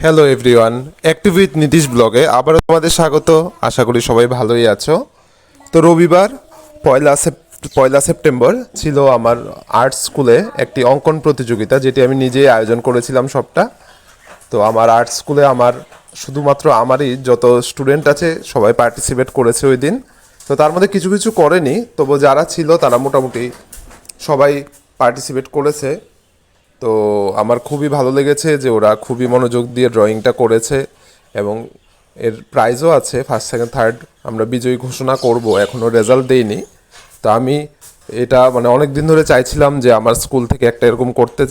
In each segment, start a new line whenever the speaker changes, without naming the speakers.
Hello everyone, active with Nitish ব্লগে আবারও তোমাদের স্বাগত। আশা করি সবাই ভালোই আছো। তো রবিবার পয়লা সেপ্টেম্বর ছিল আমার আর্ট স্কুলে একটি অঙ্কন প্রতিযোগিতা, যেটি আমি নিজেই আয়োজন করেছিলাম সবটা। তো আমার আর্ট স্কুলে শুধুমাত্র আমারই যত স্টুডেন্ট আছে সবাই পার্টিসিপেট করেছে ওই দিন। তো তার মধ্যে কিছু কিছু করেনি, তবু যারা ছিল তারা মোটামুটি সবাই পার্টিসিপেট করেছে। তো আমার খুবই ভালো লেগেছে যে ওরা খুবই মনোযোগ দিয়ে ড্রয়িংটা করেছে এবং এর প্রাইজও আছে। ফার্স্ট সেকেন্ড থার্ড আমরা বিজয়ী ঘোষণা করব, এখনও রেজাল্ট দেইনি। তো আমি এটা অনেক দিন ধরে চাইছিলাম যে আমার স্কুল থেকে একটা এরকম করতে।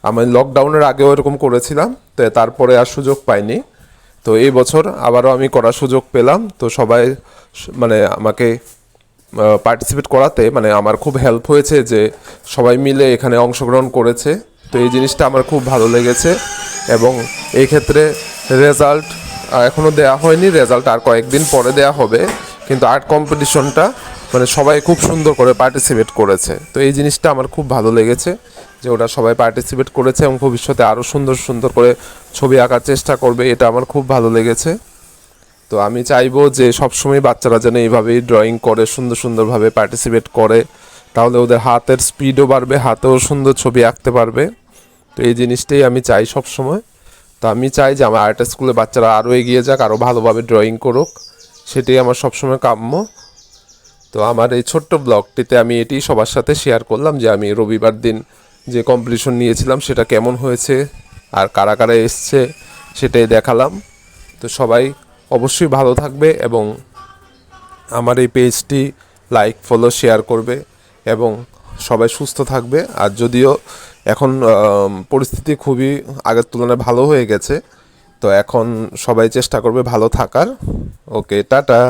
আমি লকডাউনের আগেও এরকম করেছিলাম, তো তারপরে আর সুযোগ পাইনি। তো এই বছর আবারও আমি করার সুযোগ পেলাম। তো সবাই আমাকে পার্টিসিপেট করাতে আমার খুব হেল্প হয়েছে যে সবাই মিলে এখানে অংশগ্রহণ করেছে। তো এই জিনিসটা আমার খুব ভালো লেগেছে এবং এই ক্ষেত্রে রেজাল্ট এখনও দেওয়া হয়নি, রেজাল্ট আর কয়েকদিন পরে দেওয়া হবে। কিন্তু আর্ট কম্পিটিশনটা সবাই খুব সুন্দর করে পার্টিসিপেট করেছে। তো এই জিনিসটা আমার খুব ভালো লেগেছে যে ওরা সবাই পার্টিসিপেট করেছে এবং ভবিষ্যতে আরও সুন্দর সুন্দর করে ছবি আঁকার চেষ্টা করবে, এটা আমার খুব ভালো লেগেছে। তো আমি চাইবো যে সবসময় বাচ্চারা যেন এইভাবেই ড্রয়িং করে, সুন্দর সুন্দরভাবে পার্টিসিপেট করে, তাহলে ওদের হাতের স্পিডও বাড়বে, হাতেও সুন্দর ছবি আঁকতে পারবে। তো এই জিনিসটাই আমি চাই সব সময়। তো আমি চাই যে আমার আর্ট স্কুলে বাচ্চারা আরও এগিয়ে যাক, আরও ভালোভাবে ড্রয়িং করুক, সেটাই আমার সবসময় কাম্য। তো আমার এই ছোট্ট ব্লগটিতে আমি এটি সবার সাথে শেয়ার করলাম যে আমি রবিবার দিন যে কম্পিটিশন নিয়েছিলাম সেটা কেমন হয়েছে আর কারা কারা এসছে সেটাই দেখালাম। তো সবাই অবশ্যই ভালো থাকবে এবং আমার এই পেজটি লাইক ফলো শেয়ার করবে এবং সবাই সুস্থ থাকবে। আর যদিও এখন পরিস্থিতি খুবই আগের তুলনায় ভালো হয়ে গেছে, তো এখন সবাই চেষ্টা করবে ভালো থাকার। ওকে, টাটা।